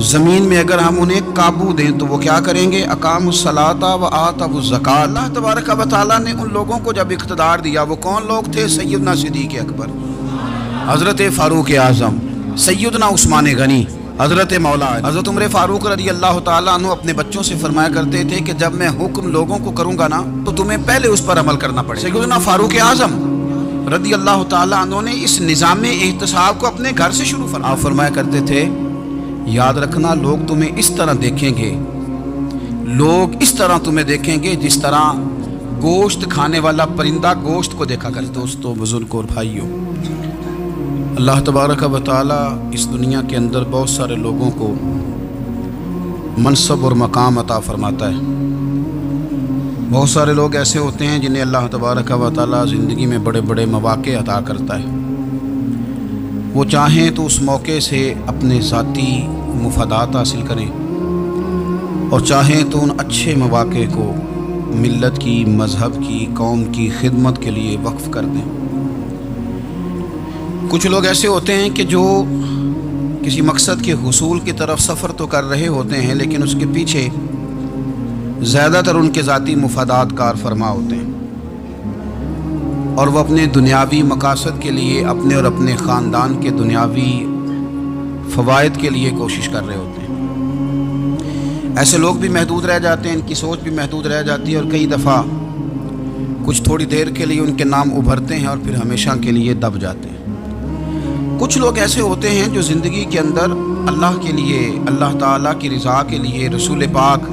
زمین میں اگر ہم انہیں قابو دیں تو وہ کیا کریں گے؟ اقاموا الصلاۃ و آتوا الزکوٰۃ۔ اللہ تبارک و تعالیٰ نے ان لوگوں کو جب اقتدار دیا، وہ کون لوگ تھے؟ سیدنا صدیق اکبر، حضرت فاروق اعظم، سیدنا عثمان غنی، حضرت مولا حضرت عمر فاروق رضی اللہ تعالیٰ عنہ اپنے بچوں سے فرمایا کرتے تھے کہ جب میں حکم لوگوں کو کروں گا نا تو تمہیں پہلے اس پر عمل کرنا پڑے گا۔ سیدنا فاروق اعظم رضی اللہ تعالیٰ عنہ نے اس نظام احتساب کو اپنے گھر سے شروع فرمایا۔ آپ فرمایا کرتے تھے یاد رکھنا لوگ تمہیں اس طرح دیکھیں گے، لوگ اس طرح تمہیں دیکھیں گے جس طرح گوشت کھانے والا پرندہ گوشت کو دیکھا کرتا۔ دوستو، بزرگوں اور بھائیوں، اللہ تبارک و تعالی اس دنیا کے اندر بہت سارے لوگوں کو منصب اور مقام عطا فرماتا ہے۔ بہت سارے لوگ ایسے ہوتے ہیں جنہیں اللہ تبارک و تعالی زندگی میں بڑے بڑے مواقع عطا کرتا ہے۔ وہ چاہیں تو اس موقع سے اپنے ذاتی مفادات حاصل کریں، اور چاہیں تو ان اچھے مواقع کو ملت کی، مذہب کی، قوم کی خدمت کے لیے وقف کر دیں۔ کچھ لوگ ایسے ہوتے ہیں کہ جو کسی مقصد کے حصول کی طرف سفر تو کر رہے ہوتے ہیں، لیکن اس کے پیچھے زیادہ تر ان کے ذاتی مفادات کار فرما ہوتے ہیں، اور وہ اپنے دنیاوی مقاصد کے لیے، اپنے اور اپنے خاندان کے دنیاوی فوائد کے لیے کوشش کر رہے ہوتے ہیں۔ ایسے لوگ بھی محدود رہ جاتے ہیں، ان کی سوچ بھی محدود رہ جاتی ہے، اور کئی دفعہ کچھ تھوڑی دیر کے لیے ان کے نام ابھرتے ہیں اور پھر ہمیشہ کے لیے دب جاتے ہیں۔ کچھ لوگ ایسے ہوتے ہیں جو زندگی کے اندر اللہ کے لیے، اللہ تعالیٰ کی رضا کے لیے، رسول پاک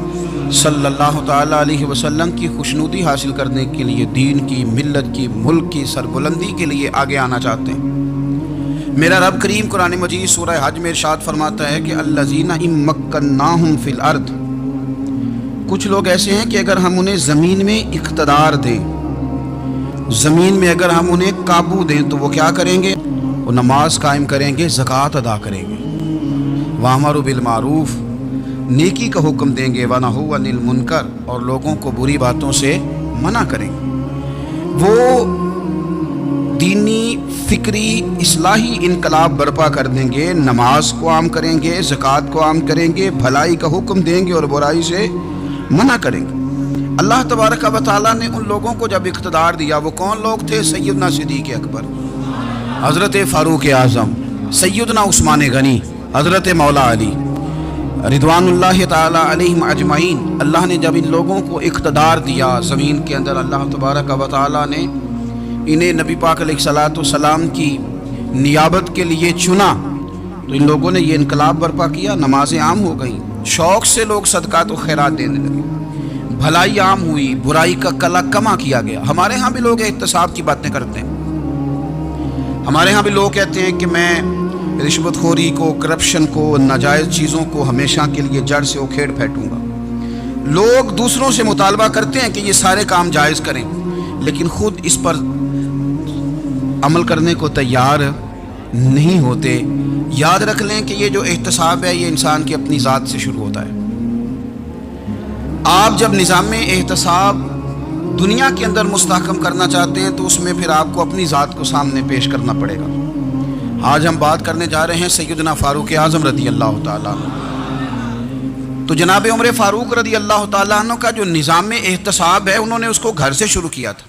صلی اللہ تعالیٰ علیہ وسلم کی خوشنودی حاصل کرنے کے لیے، دین کی، ملت کی، ملک کی سربلندی کے لیے آگے آنا چاہتے ہیں۔ میرا رب کریم قرآن مجید سورہ حج میں ارشاد فرماتا ہے کہ الذین ان مکناہم فی الارض، کچھ لوگ ایسے ہیں کہ اگر ہم انہیں زمین میں اقتدار دیں، زمین میں اگر ہم انہیں قابو دیں تو وہ کیا کریں گے؟ وہ نماز قائم کریں گے، زکوٰۃ ادا کریں گے، وَأَمَرُوا بِالْمَعْرُوفِ، نیکی کا حکم دیں گے، وَنَهُوا عَنِ الْمُنکَرِ، اور لوگوں کو بری باتوں سے منع کریں گے۔ وہ دینی، فکری، اصلاحی انقلاب برپا کر دیں گے، نماز کو عام کریں گے، زکوٰۃ کو عام کریں گے، بھلائی کا حکم دیں گے اور برائی سے منع کریں گے۔ اللہ تبارک و تعالیٰ نے ان لوگوں کو جب اقتدار دیا، وہ کون لوگ تھے؟ سیدنا صدیق اکبر، حضرت فاروق اعظم، سیدنا عثمان غنی، حضرت مولا علی رضوان اللہ تعالی علیہم اجمعین۔ اللہ نے جب ان لوگوں کو اقتدار دیا زمین کے اندر، اللہ تبارک و تعالی نے انہیں نبی پاک علیہ الصلوۃ والسلام کی نیابت کے لیے چنا، تو ان لوگوں نے یہ انقلاب برپا کیا، نمازیں عام ہو گئیں، شوق سے لوگ صدقات و خیرات دینے لگے، بھلائی عام ہوئی، برائی کا کلا کما کیا گیا۔ ہمارے ہاں بھی لوگ احتساب کی باتیں کرتے ہیں، ہمارے ہاں بھی لوگ کہتے ہیں کہ میں رشوت خوری کو، کرپشن کو، ناجائز چیزوں کو ہمیشہ کے لیے جڑ سے اکھیڑ پھینکوں گا۔ لوگ دوسروں سے مطالبہ کرتے ہیں کہ یہ سارے کام جائز کریں، لیکن خود اس پر عمل کرنے کو تیار نہیں ہوتے۔ یاد رکھ لیں کہ یہ جو احتساب ہے یہ انسان کی اپنی ذات سے شروع ہوتا ہے۔ آپ جب نظام احتساب دنیا کے اندر مستحکم کرنا چاہتے ہیں تو اس میں پھر آپ کو اپنی ذات کو سامنے پیش کرنا پڑے گا۔ آج ہم بات کرنے جا رہے ہیں سیدنا فاروق اعظم رضی اللہ تعالیٰ عنہ۔ تو جناب عمر فاروق رضی اللہ تعالیٰ عنہ کا جو نظام احتساب ہے، انہوں نے اس کو گھر سے شروع کیا تھا،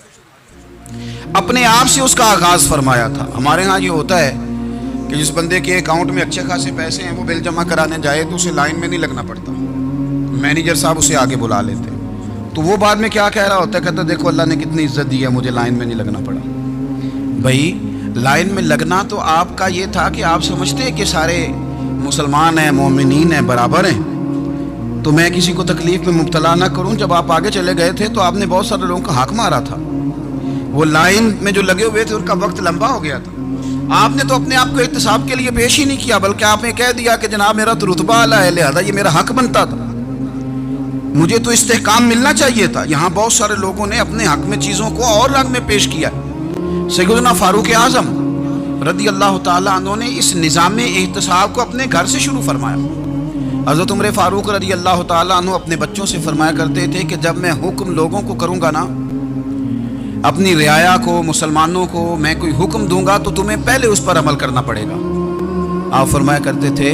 اپنے آپ سے اس کا آغاز فرمایا تھا۔ ہمارے ہاں یہ ہوتا ہے کہ جس بندے کے اکاؤنٹ میں اچھے خاصے پیسے ہیں، وہ بل جمع کرانے جائے تو اسے لائن میں نہیں لگنا پڑتا، مینیجر صاحب اسے آگے بلا لیتے، تو وہ بعد میں کیا کہہ رہا ہوتا ہے؟ کہتا دیکھو اللہ نے کتنی عزت دی ہے، مجھے لائن میں نہیں لگنا پڑا۔ بھائی لائن میں لگنا تو آپ کا یہ تھا کہ آپ سمجھتے ہیں کہ سارے مسلمان ہیں، مومنین ہیں، برابر ہیں، تو میں کسی کو تکلیف میں مبتلا نہ کروں۔ جب آپ آگے چلے گئے تھے تو آپ نے بہت سارے لوگوں کا حق مارا تھا، وہ لائن میں جو لگے ہوئے تھے ان کا وقت لمبا ہو گیا تھا۔ آپ نے تو اپنے آپ کو احتساب کے لیے پیش ہی نہیں کیا، بلکہ آپ نے کہہ دیا کہ جناب میرا تو رتبہ اعلیٰ ہے، لہذا یہ میرا حق بنتا تھا، مجھے تو استحکام ملنا چاہیے تھا۔ یہاں بہت سارے لوگوں نے اپنے حق میں چیزوں کو اور رنگ میں پیش کیا۔ سیدنا فاروق اعظم رضی اللہ تعالیٰ عنہ نے اس نظام احتساب کو اپنے گھر سے شروع فرمایا۔ حضرت عمر فاروق رضی اللہ تعالیٰ عنہ اپنے بچوں سے فرمایا کرتے تھے کہ جب میں حکم لوگوں کو کروں گا نا، اپنی رعایا کو، مسلمانوں کو میں کوئی حکم دوں گا تو تمہیں پہلے اس پر عمل کرنا پڑے گا۔ آپ فرمایا کرتے تھے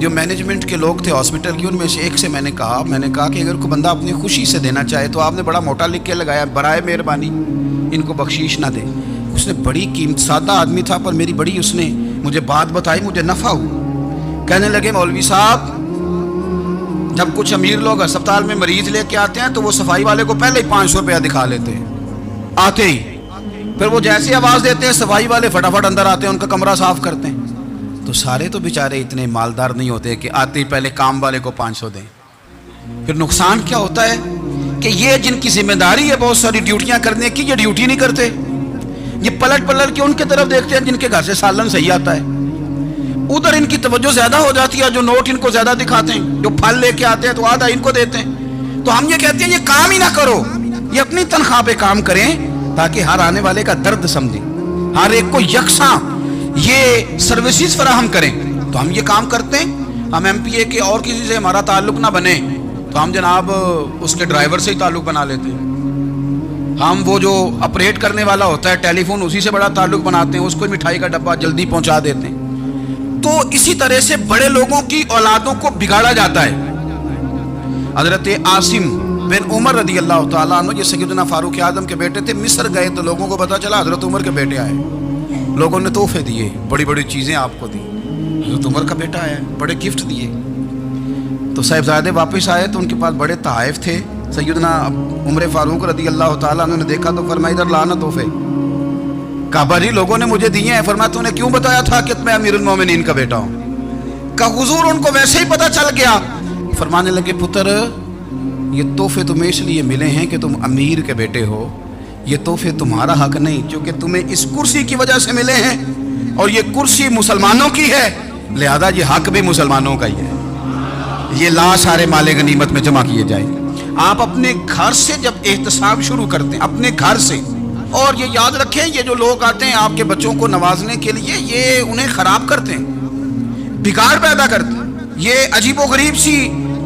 جو مینجمنٹ کے لوگ تھے ہاسپٹل کی، ان میں سے ایک سے میں نے کہا کہ اگر کوئی بندہ اپنی خوشی سے دینا چاہے تو آپ نے بڑا موٹا لکھ کے لگایا برائے مہربانی ان کو بخشیش نہ دے۔ اس نے بڑی قیمت، سادہ آدمی تھا پر میری بڑی اس نے مجھے بات بتائی، مجھے نفع ہوا۔ کہنے لگے مولوی صاحب جب کچھ امیر لوگ اسپتال میں مریض لے کے آتے ہیں تو وہ صفائی والے کو پہلے ہی 500 روپیہ دکھا لیتے ہیں آتے ہی، پھر وہ جیسی آواز دیتے ہیں صفائی والے فٹافٹ اندر آتے ہیں، ان کا کمرہ صاف کرتے ہیں۔ تو سارے تو بیچارے اتنے مالدار نہیں ہوتے کہ آتے ہی پہلے کام والے کو 500 دیں۔ پھر نقصان کیا ہوتا ہے کہ یہ جن کی ذمہ داری ہے بہت ساری ڈیوٹیاں کرنے کی، یہ ڈیوٹی نہیں کرتے، یہ پلٹ کے ان کی طرف دیکھتے ہیں جن کے گھر سے سالن صحیح آتا ہے، ادھر ان کی توجہ زیادہ ہو جاتی ہے، جو نوٹ ان کو زیادہ دکھاتے ہیں، جو پھل لے کے آتے ہیں تو آدھا ان کو دیتے ہیں۔ تو ہم یہ کہتے ہیں یہ کام ہی نہ کرو، یہ اپنی تنخواہ پہ کام کریں تاکہ ہر آنے والے کا درد سمجھیں، ہر ایک کو یکساں یہ سروسز فراہم کریں۔ تو ہم یہ کام کرتے ہیں، ہم ایم پی اے کے اور کسی سے ہمارا تعلق نہ بنے تو ہم جناب اس کے ڈرائیور سے ہی تعلق بنا لیتے ہیں، ہم وہ جو آپریٹ کرنے والا ہوتا ہے ٹیلی فون اسی سے بڑا تعلق بناتے ہیں، اس کو مٹھائی کا ڈبہ جلدی پہنچا دیتے ہیں۔ تو اسی طرح سے بڑے لوگوں کی اولادوں کو بگاڑا جاتا ہے۔ حضرت عاصم بن عمر رضی اللہ تعالیٰ عنہ، یہ سیدنا فاروق اعظم کے بیٹے تھے، مصر گئے تو لوگوں کو پتا چلا حضرت عمر کے بیٹے آئے، لوگوں نے تحفے دیے، بڑی بڑی چیزیں آپ کو دی، حضرت عمر کا بیٹا آیا، بڑے گفٹ دیے۔ تو صاحبزادے واپس آئے تو ان کے پاس بڑے تحائف تھے، سیدنا عمر فاروق رضی اللہ تعالیٰ عنہ نے دیکھا تو فرمایا ادھر لانا تحفے۔ کعبہ جی لوگوں نے مجھے دیے ہیں۔ فرمایا تو نے کیوں بتایا تھا کہ میں امیر المومنین کا بیٹا ہوں؟ کہ حضور ان کو ویسے ہی پتا چل گیا۔ فرمانے لگے پتر یہ تحفے تمہیں اس لیے ملے ہیں کہ تم امیر کے بیٹے ہو، یہ تحفے تمہارا حق نہیں، کیونکہ تمہیں اس کرسی کی وجہ سے ملے ہیں اور یہ کرسی مسلمانوں کی ہے، لہذا یہ حق بھی مسلمانوں کا ہی ہے، یہ لا سارے مال غنیمت میں جمع کیے جائیں۔ آپ اپنے گھر سے جب احتساب شروع کرتے ہیں، اپنے گھر سے، اور یہ یاد رکھیں یہ جو لوگ آتے ہیں آپ کے بچوں کو نوازنے کے لیے، یہ انہیں خراب کرتے ہیں، بگاڑ پیدا کرتے ہیں، یہ عجیب و غریب سی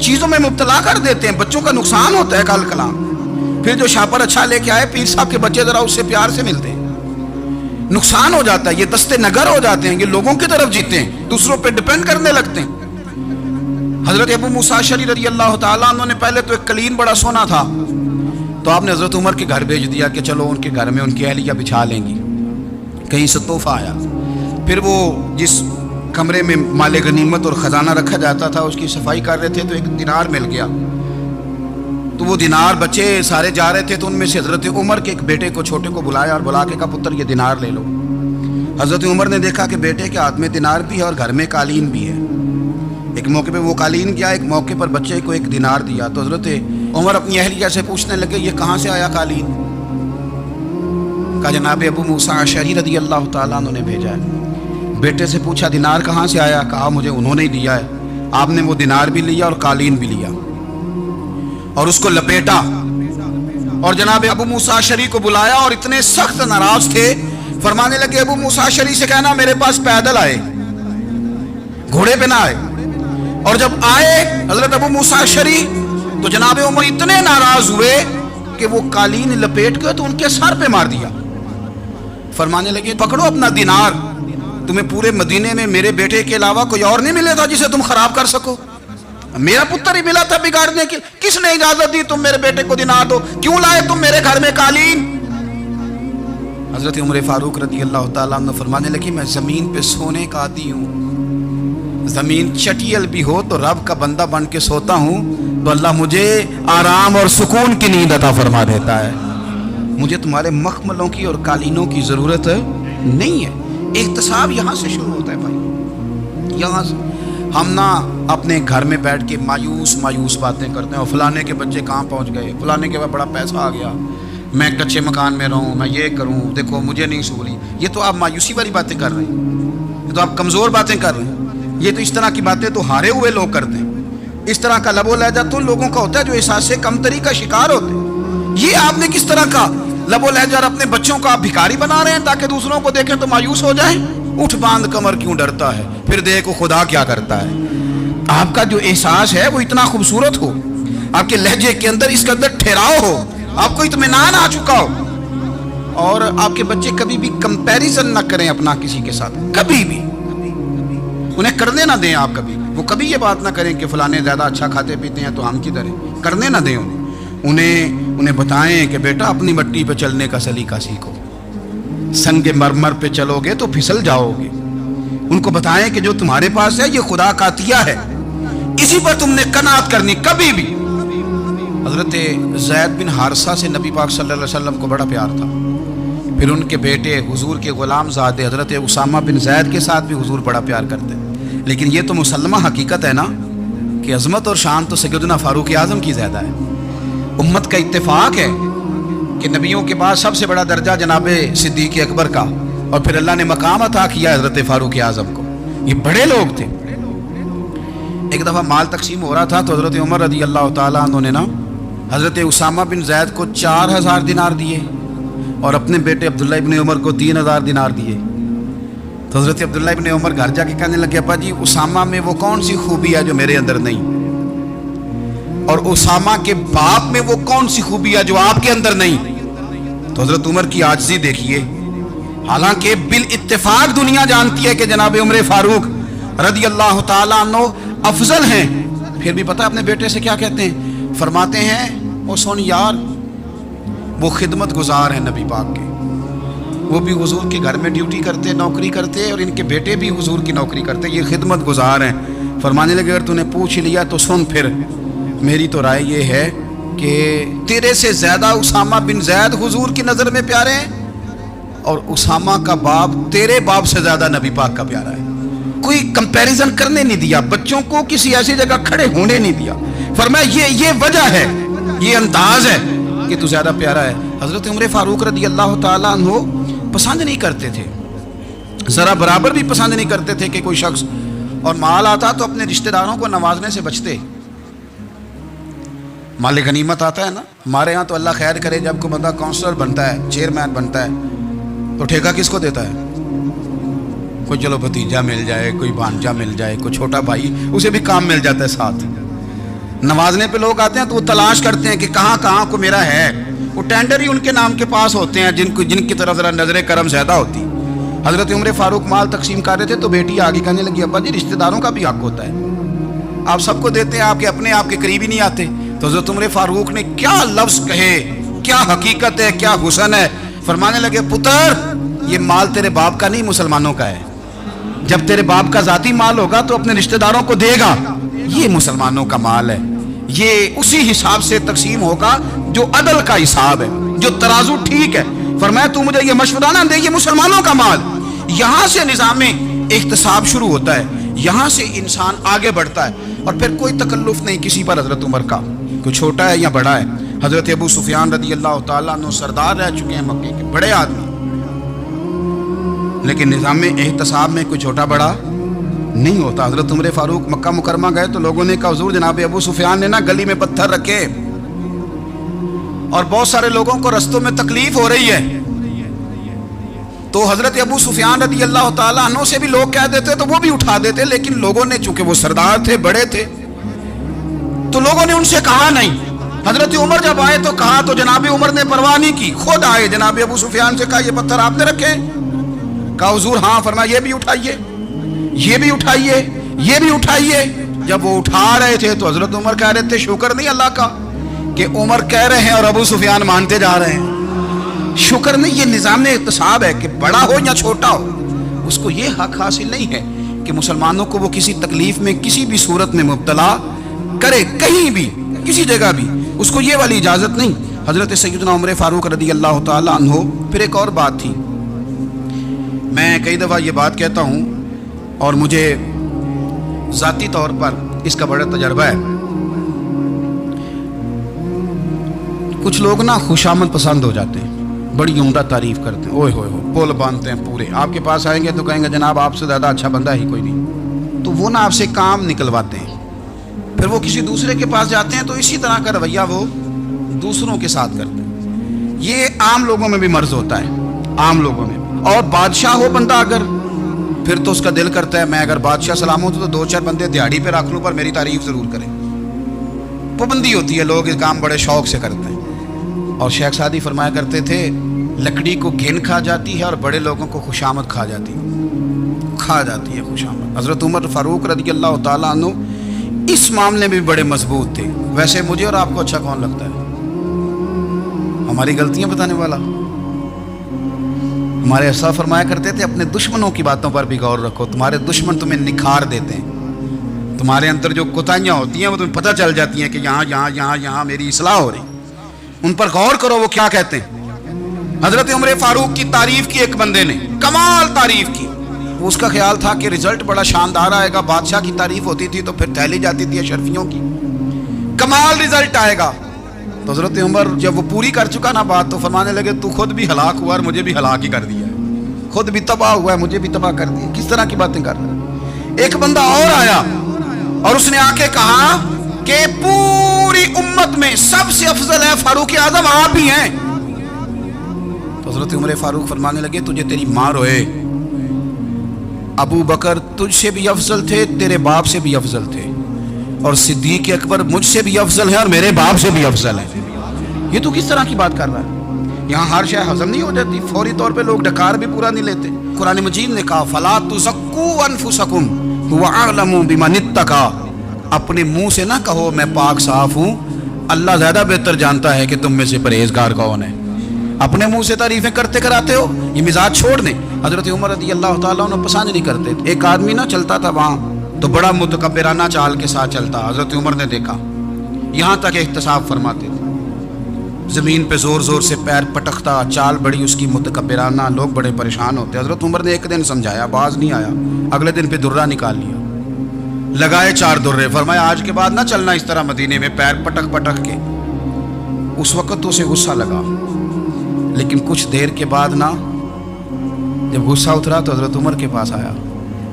چیزوں میں مبتلا کر دیتے ہیں، بچوں کا نقصان ہوتا ہے کل کلام۔ پھر جو شاپر اچھا لے کے آئے پیر صاحب کے بچے ذرا اس سے پیار سے ملتے ہیں، نقصان ہو جاتا ہے، یہ دستے نگر ہو جاتے ہیں، یہ لوگوں کی طرف جیتے ہیں، دوسروں پہ ڈیپینڈ کرنے لگتے ہیں۔ حضرت ابو موسیٰ اشعری رضی اللہ تعالیٰ عنہ نے پہلے تو ایک قلین بڑا سونا تھا، تو آپ نے حضرت عمر کے گھر بھیج دیا کہ چلو ان کے گھر میں ان کی اہلیہ بچھا لیں گی، کہیں سے تحفہ آیا۔ پھر وہ جس کمرے میں مال غنیمت اور خزانہ رکھا جاتا تھا اس کی صفائی کر رہے تھے تو ایک دینار مل گیا، تو وہ دینار بچے سارے جا رہے تھے، تو ان میں سے حضرت عمر کے ایک بیٹے کو چھوٹے کو بلایا اور بلا کے کہا پتر یہ دینار لے لو۔ حضرت عمر نے دیکھا کہ بیٹے کے ہاتھ میں دینار بھی ہے اور گھر میں قالین بھی ہے، ایک موقع پہ وہ قالین کیا، ایک موقع پر بچے کو ایک دینار دیا، تو حضرت عمر اپنی اہلیہ سے پوچھنے لگے یہ کہاں سے آیا قالین؟ کہا جناب ابو موسیٰ اشعری رضی اللہ تعالیٰ عنہ نے بھیجا ہے۔ بیٹے سے پوچھا دینار کہاں سے آیا؟ کہا مجھے انہوں نے دیا ہے۔ آپ نے وہ دینار بھی لیا اور قالین بھی لیا اور اس کو لپیٹا، اور جناب ابو موسیٰ اشعری کو بلایا اور اتنے سخت ناراض تھے، فرمانے لگے ابو موسیٰ اشعری سے کہنا میرے پاس پیدل آئے، گھوڑے پہ نہ آئے۔ اور جب آئے حضرت ابو موسیٰ اشعری تو جناب عمر اتنے ناراض ہوئے کہ وہ قالین لپیٹ کے تو ان کے سر پہ مار دیا۔ فرمانے لگے پکڑو اپنا دینار، تمہیں پورے مدینے میں میرے بیٹے کے علاوہ کوئی اور نہیں ملے تھا جسے تم خراب کر سکو، میرا پتر ہی ملا تھا بگاڑنے کی، کس نے اجازت دی تم میرے بیٹے کو دینار دو؟ کیوں لائے تم میرے گھر میں قالین؟ حضرت عمر فاروق رضی اللہ تعالیٰ عنہ فرمانے لگی میں زمین پہ سونے کا عادی ہوں، زمین چٹیل بھی ہو تو رب کا بندہ بن کے سوتا ہوں تو اللہ مجھے آرام اور سکون کی نیند عطا فرما دیتا ہے، مجھے تمہارے مخملوں کی اور قالینوں کی ضرورت نہیں ہے۔ احتساب یہاں سے شروع ہوتا ہے بھائی، یہاں سے ہم نہ اپنے گھر میں بیٹھ کے مایوس باتیں کرتے ہیں، اور فلانے کے بچے کہاں پہنچ گئے، فلانے کے بعد بڑا پیسہ آ گیا، میں کچے مکان میں رہوں، میں یہ کروں، دیکھو مجھے نہیں سہولی۔ یہ تو آپ مایوسی والی باتیں کر رہے ہیں، یہ تو آپ کمزور باتیں کر رہے ہیں، یہ تو اس طرح کی باتیں تو ہارے ہوئے لوگ کرتے ہیں۔ اس طرح کا لب و لہجہ تو لوگوں کا ہوتا ہے جو احساس کمتری کا شکار ہوتے ہیں۔ یہ آپ نے کس طرح کا لب و لہجہ اپنے بچوں کا آپ بھکاری بنا رہے ہیں تاکہ دوسروں کو دیکھیں تو مایوس ہو جائیں؟ اٹھ باندھ کمر کیوں ڈرتا ہے، پھر دیکھو خدا کیا کرتا ہے۔ آپ کا جو احساس ہے وہ اتنا خوبصورت ہو، آپ کے لہجے کے اندر اس قدر ٹھہراؤ ہو، آپ کو اطمینان آ چکا ہو، اور آپ کے بچے کبھی بھی کمپیریزن نہ کریں اپنا کسی کے ساتھ، کبھی بھی۔ انہیں کرنے نہ دیں آپ کبھی. وہ کبھی یہ بات نہ کریں کہ فلانے زیادہ اچھا کھاتے پیتے ہیں تو ہم کدھر ہیں. کرنے نہ دیں انہیں بتائیں کہ بیٹا اپنی مٹی پہ چلنے کا سلیقہ سیکھو. سنگ مرمر پہ چلو گے تو پھسل جاؤ گے. ان کو بتائیں کہ جو تمہارے پاس ہے یہ خدا کا عطیہ ہے, اسی پر تم نے قناعت کرنی کبھی بھی. حضرت زید بن حارثہ سے نبی پاک صلی اللہ علیہ وسلم کو بڑا پیار تھا. پھر ان کے بیٹے حضور کے غلام زادے حضرت اسامہ بن زید کے ساتھ بھی حضور بڑا پیار کرتے. لیکن یہ تو مسلمہ حقیقت ہے نا کہ عظمت اور شان تو سیدنا فاروق اعظم کی زیادہ ہے. امت کا اتفاق ہے کہ نبیوں کے بعد سب سے بڑا درجہ جناب صدیق اکبر کا, اور پھر اللہ نے مقام عطا کیا حضرت فاروق اعظم کو. یہ بڑے لوگ تھے. ایک دفعہ مال تقسیم ہو رہا تھا تو حضرت عمر رضی اللہ تعالیٰ عنہ نے نا حضرت اسامہ بن زید کو 4000 دینار دیے اور اپنے بیٹے عبداللہ ابن عمر کو 3000 دینار دیے. تو حضرت عبداللہ ابن عمر گھر جا کے کہنے لگے, ابا جی اسامہ میں وہ کون سی خوبی ہے جو میرے اندر نہیں, اور اسامہ کے باپ میں وہ کون سی خوبی ہے جو آپ کے اندر نہیں. تو حضرت عمر کی عاجزی دیکھیے. حالانکہ بالاتفاق دنیا جانتی ہے کہ جناب عمر فاروق رضی اللہ تعالیٰ عنہ افضل ہیں, پھر بھی پتہ اپنے بیٹے سے کیا کہتے ہیں؟ فرماتے ہیں او سن یار, وہ خدمت گزار ہیں نبی پاک کے, وہ بھی حضور کے گھر میں ڈیوٹی کرتے, نوکری کرتے, اور ان کے بیٹے بھی حضور کی نوکری کرتے, یہ خدمت گزار ہیں. فرمانے لگے اگر تو نے پوچھ لیا تو سن, پھر میری تو رائے یہ ہے کہ تیرے سے زیادہ اسامہ بن زید حضور کی نظر میں پیارے ہیں, اور اسامہ کا باپ تیرے باپ سے زیادہ نبی پاک کا پیارا ہے. کوئی کمپیریزن کرنے نہیں دیا, بچوں کو کسی ایسی جگہ کھڑے ہونے نہیں دیا. فرمایا یہ وجہ ہے, یہ انداز ہے کہ تو زیادہ پیارا ہے. حضرت عمر فاروق رضی اللہ تعالیٰ عنہ پسند نہیں کرتے تھے, ذرا برابر بھی پسند نہیں کرتے تھے کہ کوئی شخص اور مال آتا تو اپنے رشتہ داروں کو نوازنے سے بچتے. مال غنیمت آتا ہے نا, ہمارے ہاں تو اللہ خیر کرے جب کوئی بندہ کونسلر بنتا ہے, چیئرمین بنتا ہے, تو ٹھیکہ کس کو دیتا ہے؟ کوئی چلو بھتیجا مل جائے, کوئی بھانجا مل جائے, کوئی چھوٹا بھائی, اسے بھی کام مل جاتا ہے ساتھ. نوازنے پہ لوگ آتے ہیں تو وہ تلاش کرتے ہیں کہ کہاں کو میرا ہے. وہ ٹینڈر ہی ان کے نام کے پاس ہوتے ہیں جن کی طرف ذرا نظر کرم زیادہ ہوتی. حضرت عمر فاروق مال تقسیم کر رہے تھے تو بیٹی آگے کہنے لگی, ابا جی رشتہ داروں کا بھی حق ہوتا ہے, آپ سب کو دیتے ہیں, آپ کے قریب ہی نہیں آتے. تو حضرت عمر فاروق نے کیا لفظ کہے, کیا حقیقت ہے, کیا حسن ہے. فرمانے لگے, پتر یہ مال تیرے باپ کا نہیں مسلمانوں کا ہے. جب تیرے باپ کا ذاتی مال ہوگا تو اپنے رشتہ داروں کو دے گا, یہ مسلمانوں کا مال ہے, یہ اسی حساب سے تقسیم ہوگا جو عدل کا حساب ہے, جو ترازو ٹھیک ہے. فرمایا تو مجھے یہ مشورہ نہ دے, یہ مسلمانوں کا مال. یہاں سے نظام احتساب شروع ہوتا ہے, یہاں سے انسان آگے بڑھتا ہے, اور پھر کوئی تکلف نہیں کسی پر. حضرت عمر کا کوئی چھوٹا ہے یا بڑا ہے. حضرت ابو سفیان رضی اللہ تعالیٰ عنہ سردار رہ چکے ہیں مکے کے, بڑے آدمی, لیکن نظام احتساب میں کوئی چھوٹا بڑا نہیں ہوتا. حضرت عمر فاروق مکہ مکرمہ گئے تو لوگوں نے کہا حضور جناب ابو سفیان نے نا گلی میں پتھر رکھے اور بہت سارے لوگوں کو رستوں میں تکلیف ہو رہی ہے. تو حضرت ابو سفیان رضی اللہ تعالیٰ عنہ سے بھی لوگ کہہ دیتے تو وہ بھی اٹھا دیتے, لیکن لوگوں نے چونکہ وہ سردار تھے, بڑے تھے, تو لوگوں نے ان سے کہا نہیں. حضرت عمر جب آئے تو کہا تو جناب عمر نے پرواہ نہیں کی, خود آئے جناب ابو سفیان سے کہا یہ پتھر آپ نے رکھے؟ کہا حضور ہاں. فرمایا یہ بھی اٹھائیے, یہ بھی اٹھائیے, یہ بھی اٹھائیے. جب وہ اٹھا رہے تھے تو حضرت عمر کہہ رہے تھے شکر نہیں اللہ کا کہ عمر کہہ رہے ہیں اور ابو سفیان مانتے جا رہے ہیں. شکر نہیں, یہ نظام احتساب ہے کہ بڑا ہو یا چھوٹا ہو, اس کو یہ حق حاصل نہیں ہے کہ مسلمانوں کو وہ کسی تکلیف میں کسی بھی صورت میں مبتلا کرے, کہیں بھی کسی جگہ بھی, اس کو یہ والی اجازت نہیں. حضرت سیدنا عمر فاروق رضی اللہ تعالیٰ عنہ. پھر ایک اور بات تھی, میں کئی دفعہ یہ بات کہتا ہوں اور مجھے ذاتی طور پر اس کا بڑا تجربہ ہے. کچھ لوگ نا خوشامد پسند ہو جاتے ہیں, بڑی عمدہ تعریف کرتے ہیں, اوئے ہوئے ہو پول باندھتے ہیں پورے, آپ کے پاس آئیں گے تو کہیں گے جناب آپ سے زیادہ اچھا بندہ ہی کوئی نہیں. تو وہ نا آپ سے کام نکلواتے ہیں, پھر وہ کسی دوسرے کے پاس جاتے ہیں تو اسی طرح کا رویہ وہ دوسروں کے ساتھ کرتے ہیں. یہ عام لوگوں میں بھی مرض ہوتا ہے, عام لوگوں میں. اور بادشاہ ہو بندہ اگر, پھر تو اس کا دل کرتا ہے میں اگر بادشاہ سلام ہوں تو 2-4 بندے دیہڑی پہ رکھ لوں پر میری تعریف ضرور کریں. پابندی ہوتی ہے, لوگ یہ کام بڑے شوق سے کرتے ہیں. اور شیخ سعدی فرمایا کرتے تھے لکڑی کو گھن کھا جاتی ہے اور بڑے لوگوں کو خوشامد کھا جاتی ہے. کھا جاتی ہے خوشامد۔ حضرت عمر فاروق رضی اللہ تعالیٰ عنہ اس معاملے میں بھی بڑے مضبوط تھے۔ ویسے مجھے اور آپ کو اچھا کون لگتا ہے؟ ہماری غلطیاں بتانے والا؟ ہمارے ایسا فرمایا کرتے تھے اپنے دشمنوں کی باتوں پر بھی غور رکھو، تمہارے دشمن تمہیں نکھار دیتے ہیں، تمہارے اندر جو کوتاہیاں ہوتی ہیں وہ تمہیں پتہ چل جاتی ہیں کہ یہاں میری اصلاح ہو رہی، ان پر غور کرو وہ کیا کہتے ہیں۔ حضرت عمر فاروق کی تعریف کی ایک بندے نے، کمال تعریف کی، اس کا خیال تھا کہ رزلٹ بڑا شاندار آئے گا، بادشاہ کی تعریف ہوتی تھی تو پھر تھیلی جاتی تھی اشرفیوں کی، کمال رزلٹ آئے گا۔ تو حضرت عمر جب وہ پوری کر چکا نا بات، تو فرمانے لگے تو خود بھی ہلاک ہوا اور مجھے بھی ہلاک ہی کر دیا ہے، خود بھی تباہ ہوا ہے مجھے بھی تباہ کر دیا۔ کس طرح کی باتیں کر رہے ہیں؟ ایک بندہ اور آیا اور اس نے آ کے کہا کہ پوری امت میں سب سے افضل ہے فاروق اعظم آپ ہی ہیں۔ تو حضرت عمر فاروق فرمانے لگے تجھے تیری ماں روئے، ابو بکر تجھ سے بھی افضل تھے، تیرے باپ سے بھی افضل تھے، اور صدیق اکبر مجھ سے بھی افضل ہے اور میرے باپ سے بھی افضل ہے۔ یہ تو کس طرح کی بات کر رہا ہے؟ یہاں ہر شے ہضم نہیں ہو جاتی، فوری طور پہ لوگ ڈکار بھی پورا نہیں لیتے۔ قرآن مجید نے کہا فَلَا تُزَكُّوا أَنفُسَكُمْ هُوَ أَعْلَمُ بِمَنِ اتَّقَىٰ، اپنے منہ سے نہ کہو میں پاک صاف ہوں، اللہ زیادہ بہتر جانتا ہے کہ تم میں سے پرہیزگار کون ہے۔ اپنے منہ سے تعریفیں کرتے کراتے ہو، یہ مزاج چھوڑ دیں۔ حضرت عمر رضی اللہ تعالیٰ عنہ پسند نہیں کرتے تھے۔ ایک آدمی نہ چلتا تھا وہاں تو بڑا متکبرانہ چال کے ساتھ چلتا، حضرت عمر نے دیکھا، یہاں تک احتساب فرماتے تھے، زمین پہ زور زور سے پیر پٹکتا، چال بڑی اس کی متکبرانہ، لوگ بڑے پریشان ہوتے۔ حضرت عمر نے ایک دن سمجھایا، باز نہیں آیا، اگلے دن پہ درہ نکال لیا، لگائے 4 درے، فرمایا آج کے بعد نہ چلنا اس طرح مدینے میں پیر پٹک پٹک کے۔ اس وقت تو اسے غصہ لگا، لیکن کچھ دیر کے بعد نا جب غصہ اترا تو حضرت عمر کے پاس آیا،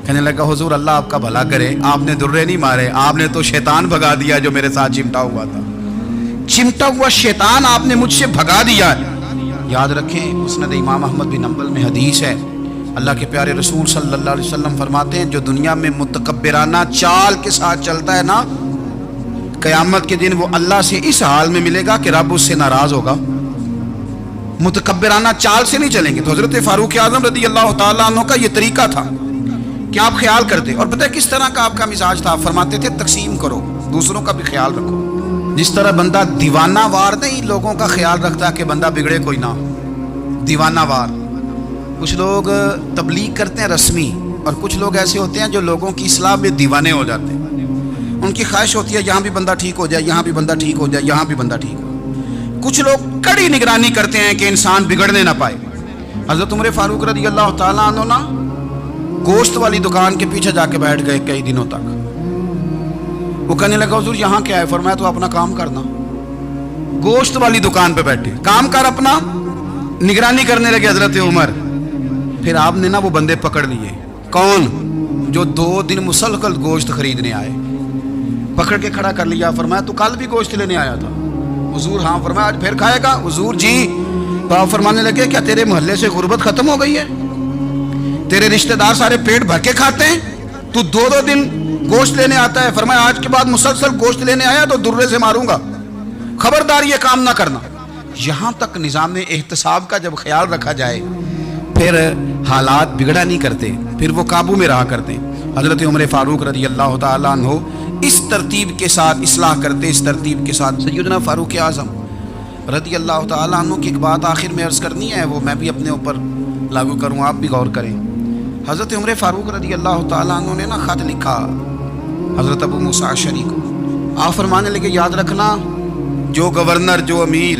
کہنے لگا حضور اللہ آپ کا بھلا کرے، آپ نے درے نہیں مارے، آپ نے تو شیطان بھگا دیا جو میرے ساتھ چمٹا ہوا تھا، چمٹا ہوا شیطان آپ نے مجھ سے بھگا دیا۔ یاد رکھیں مسند امام احمد بن حنبل میں حدیث ہے، اللہ کے پیارے رسول صلی اللہ علیہ وسلم فرماتے ہیں جو دنیا میں متکبرانہ چال کے ساتھ چلتا ہے نا، قیامت کے دن وہ اللہ سے اس حال میں ملے گا کہ رب اس سے ناراض ہوگا۔ متکبرانہ چال سے نہیں چلیں گے۔ تو حضرت فاروق اعظم رضی اللہ تعالیٰ عنہ کا یہ طریقہ تھا کہ آپ خیال کرتے، اور پتہ ہے کس طرح کا آپ کا مزاج تھا؟ فرماتے تھے تقسیم کرو، دوسروں کا بھی خیال رکھو۔ جس طرح بندہ دیوانہ وار نہیں لوگوں کا خیال رکھتا کہ بندہ بگڑے کوئی نہ، دیوانہ وار۔ کچھ لوگ تبلیغ کرتے ہیں رسمی، اور کچھ لوگ ایسے ہوتے ہیں جو لوگوں کی اصلاح میں دیوانے ہو جاتے ہیں، ان کی خواہش ہوتی ہے یہاں بھی بندہ ٹھیک ہو جائے، یہاں بھی بندہ ٹھیک ہو جائے، یہاں بھی بندہ ٹھیک ہو۔ کچھ لوگ کڑی نگرانی کرتے ہیں کہ انسان بگڑنے نہ پائے۔ حضرت عمر فاروق رضی اللہ تعالیٰ عنہ نا گوشت والی دکان کے پیچھے جا کے بیٹھ گئے کئی دنوں تک۔ وہ کہنے لگا حضور یہاں کیا ہے؟ فرمایا تو اپنا کام کرنا، گوشت والی دکان پہ بیٹھے، کام کر اپنا، نگرانی کرنے لگے حضرت عمر۔ پھر آپ نے نا وہ بندے پکڑ لیے، کون؟ جو 2 دن مسلسل گوشت خریدنے آئے، پکڑ کے کھڑا کر لیا، فرمایا تو کل بھی گوشت لینے آیا تھا؟ حضور ہاں۔ فرمایا آج پھر کھائے گا؟ حضور جی۔ تو آپ فرمانے لگے کیا تیرے محلے سے غربت ختم ہو گئی ہے؟ تیرے رشتہ دار سارے پیٹ بھر کے کھاتے ہیں، تو 2 دن گوشت لینے آتا ہے؟ فرمایا آج کے بعد مسلسل گوشت لینے آیا تو درے سے ماروں گا، خبردار یہ کام نہ کرنا۔ یہاں تک نظام احتساب کا جب خیال رکھا جائے پھر حالات بگڑا نہیں کرتے، پھر وہ قابو میں رہا کرتے۔ حضرت عمر فاروق رضی اللہ تعالیٰ عنہ اس ترتیب کے ساتھ اصلاح کرتے، اس ترتیب کے ساتھ۔ سیدنا فاروق اعظم رضی اللہ تعالیٰ عنہ کی ایک بات آخر میں عرض کرنی ہے، وہ میں بھی اپنے اوپر لاگو کروں، آپ بھی غور کریں۔ حضرت عمر فاروق رضی اللہ تعالیٰ عنہ نے نا خط لکھا حضرت ابو موسیٰ اشعری کو۔ آپ فرمانے لگے یاد رکھنا جو گورنر، جو امیر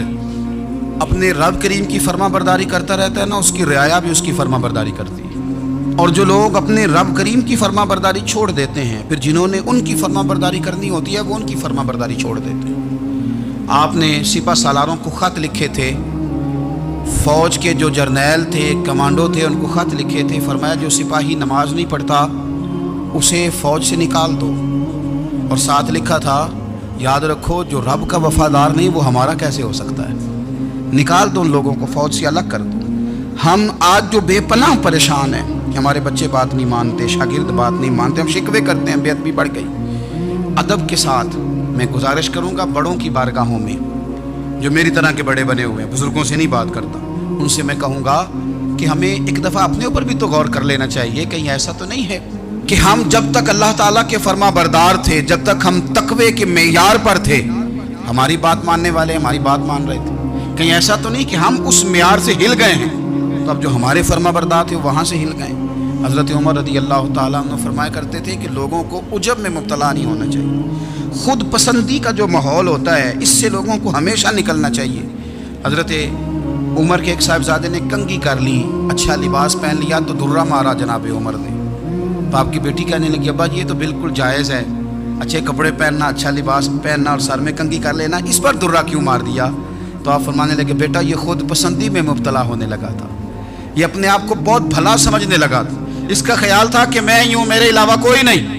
اپنے رب کریم کی فرما برداری کرتا رہتا ہے نا، اس کی رعایا بھی اس کی فرما برداری کرتی ہے، اور جو لوگ اپنے رب کریم کی فرما برداری چھوڑ دیتے ہیں، پھر جنہوں نے ان کی فرما برداری کرنی ہوتی ہے وہ ان کی فرما برداری چھوڑ دیتے ہیں۔ آپ نے سپہ سالاروں کو خط لکھے تھے، فوج کے جو جرنیل تھے، کمانڈو تھے، ان کو خط لکھے تھے، فرمایا جو سپاہی نماز نہیں پڑھتا اسے فوج سے نکال دو، اور ساتھ لکھا تھا یاد رکھو جو رب کا وفادار نہیں وہ ہمارا کیسے ہو سکتا ہے، نکال دو ان لوگوں کو، فوج سے الگ کر دو۔ ہم آج جو بے پناہ پریشان ہیں کہ ہمارے بچے بات نہیں مانتے، شاگرد بات نہیں مانتے، ہم شکوے کرتے ہیں، بیعت بھی بڑھ گئی۔ ادب کے ساتھ میں گزارش کروں گا بڑوں کی بارگاہوں میں، جو میری طرح کے بڑے بنے ہوئے ہیں، بزرگوں سے نہیں بات کرتا، ان سے میں کہوں گا کہ ہمیں ایک دفعہ اپنے اوپر بھی تو غور کر لینا چاہیے. کہیں ایسا تو نہیں ہے کہ ہم جب تک اللہ تعالیٰ کے فرما بردار تھے، جب تک ہم تقوی کے معیار پر تھے، ہماری بات ماننے والے ہماری بات مان رہے تھے. کہیں ایسا تو نہیں کہ ہم اس معیار سے ہل گئے ہیں تو اب جو ہمارے فرما بردار تھے وہاں سے ہل گئے. حضرت عمر رضی اللہ تعالیٰ عنہ فرمایا کرتے تھے کہ لوگوں کو عجب میں مبتلا نہیں ہونا چاہیے. خود پسندی کا جو ماحول ہوتا ہے اس سے لوگوں کو ہمیشہ نکلنا چاہیے. حضرت عمر کے ایک صاحبزادے نے کنگھی کر لی، اچھا لباس پہن لیا تو درہ مارا جناب عمر نے. تو آپ کی بیٹی کہنے لگی ابا یہ تو بالکل جائز ہے، اچھے کپڑے پہننا، اچھا لباس پہننا اور سر میں کنگھی کر لینا، اس پر درہ کیوں مار دیا؟ تو آپ فرمانے لگے بیٹا یہ خود پسندی میں مبتلا ہونے لگا تھا، یہ اپنے آپ کو بہت بھلا سمجھنے لگا تھا. اس کا خیال تھا کہ میں یوں میرے علاوہ کوئی نہیں.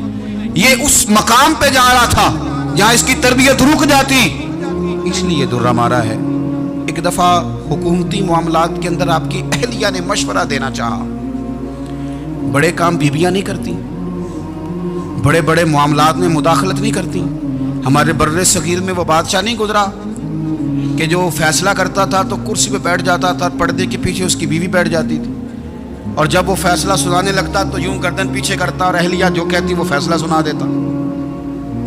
یہ اس مقام پہ جا رہا تھا جہاں اس کی تربیت رک جاتی، اس لیے درہ مارا ہے. ایک دفعہ حکومتی معاملات کے اندر آپ کی اہلیہ نے مشورہ دینا چاہا. بڑے کام بیویاں نہیں کرتی، بڑے بڑے معاملات میں مداخلت نہیں کرتی. ہمارے بر صغیر میں وہ بادشاہ نہیں گزرا کہ جو فیصلہ کرتا تھا تو کرسی پہ بیٹھ جاتا تھا، پردے کے پیچھے اس کی بیوی بیٹھ جاتی تھی، اور جب وہ فیصلہ سنانے لگتا تو یوں گردن پیچھے کرتا اور اہلیہ جو کہتی وہ فیصلہ سنا دیتا.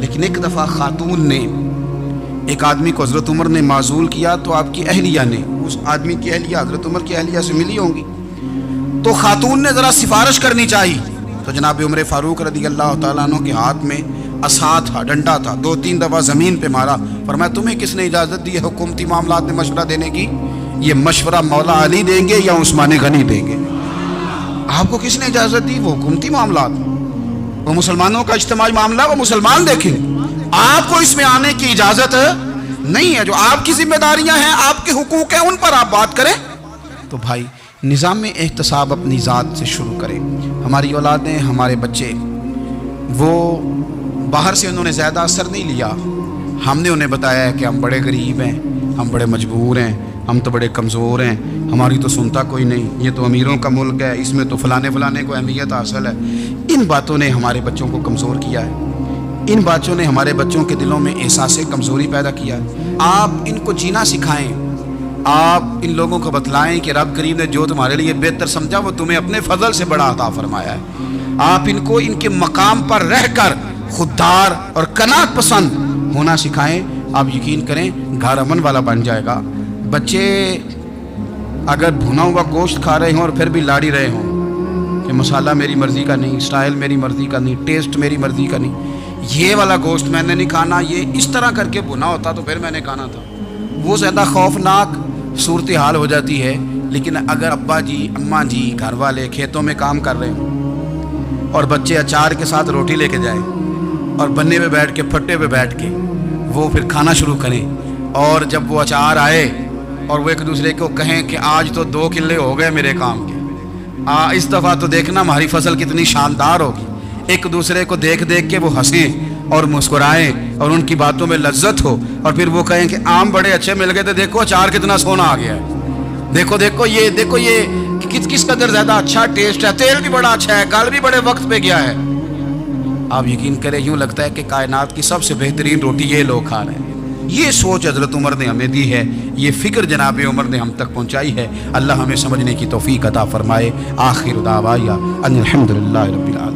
لیکن ایک دفعہ خاتون نے ایک آدمی کو حضرت عمر نے معزول کیا تو آپ کی اہلیہ نے اس آدمی کی اہلیہ حضرت عمر کی اہلیہ سے ملی ہوں گی، تو خاتون نے ذرا سفارش کرنی چاہیے. تو جناب عمر فاروق رضی اللہ تعالیٰ عنہ کے ہاتھ میں عصا تھا، ڈنڈا تھا، 2-3 دفعہ زمین پہ مارا. فرمایا تمہیں کس نے اجازت دی ہے حکومتی معاملات میں مشورہ دینے کی؟ یہ مشورہ مولا علی دیں گے یا عثمان غنی دیں گے؟ آپ کو کس نے اجازت دی؟ وہ حکومتی معاملات، وہ مسلمانوں کا اجتماعی معاملہ، وہ مسلمان دیکھیں. آپ کو اس میں آنے کی اجازت نہیں ہے. جو آپ کی ذمہ داریاں ہیں، آپ کے حقوق ہیں، ان پر آپ بات کریں. تو بھائی نظام احتساب اپنی ذات سے شروع کریں. ہماری اولادیں، ہمارے بچے، وہ باہر سے انہوں نے زیادہ اثر نہیں لیا. ہم نے انہیں بتایا ہے کہ ہم بڑے غریب ہیں، ہم بڑے مجبور ہیں، ہم تو بڑے کمزور ہیں، ہماری تو سنتا کوئی نہیں، یہ تو امیروں کا ملک ہے، اس میں تو فلانے کو اہمیت حاصل ہے. ان باتوں نے ہمارے بچوں کو کمزور کیا ہے. ان باتوں نے ہمارے بچوں کے دلوں میں احساس کمزوری پیدا کیا ہے. آپ ان کو جینا سکھائیں. آپ ان لوگوں کو بتلائیں کہ رب کریم نے جو تمہارے لیے بہتر سمجھا وہ تمہیں اپنے فضل سے بڑا عطا فرمایا ہے. آپ ان کو ان کے مقام پر رہ کر خوددار اور قناعت پسند ہونا سکھائیں. آپ یقین کریں گھر امن والا بن جائے گا. بچے اگر بھنا ہوا گوشت کھا رہے ہوں اور پھر بھی لاڑی رہے ہوں کہ مسالہ میری مرضی کا نہیں، سٹائل میری مرضی کا نہیں، ٹیسٹ میری مرضی کا نہیں، یہ والا گوشت میں نے نہیں کھانا، یہ اس طرح کر کے بھنا ہوتا تو پھر میں نے کھانا تھا، وہ زیادہ خوفناک صورتحال ہو جاتی ہے. لیکن اگر ابا جی، اماں جی، گھر والے کھیتوں میں کام کر رہے ہوں اور بچے اچار کے ساتھ روٹی لے کے جائیں اور بننے پہ بیٹھ کے، پھٹے پہ بیٹھ کے وہ پھر کھانا شروع کریں، اور جب وہ اچار آئے اور وہ ایک دوسرے کو کہیں کہ آج تو 2 کلے ہو گئے میرے کام کے، اس دفعہ تو دیکھنا ہماری فصل کتنی شاندار ہوگی. ایک دوسرے کو دیکھ دیکھ کے وہ ہنسیں اور مسکرائیں اور ان کی باتوں میں لذت ہو، اور پھر وہ کہیں کہ آم بڑے اچھے مل گئے تھے، دیکھو اچار کتنا سونا آ گیا ہے، دیکھو یہ کس قدر زیادہ اچھا ٹیسٹ ہے، تیل بھی بڑا اچھا ہے، گل بھی بڑے وقت پہ گیا ہے. آپ یقین کریں یوں لگتا ہے کہ کائنات کی سب سے بہترین روٹی یہ لوگ کھا رہے ہیں. یہ سوچ حضرت عمر نے ہمیں دی ہے، یہ فکر جناب عمر نے ہم تک پہنچائی ہے. اللہ ہمیں سمجھنے کی توفیق عطا فرمائے. آخر دعوانا ان الحمدللہ رب العالمین.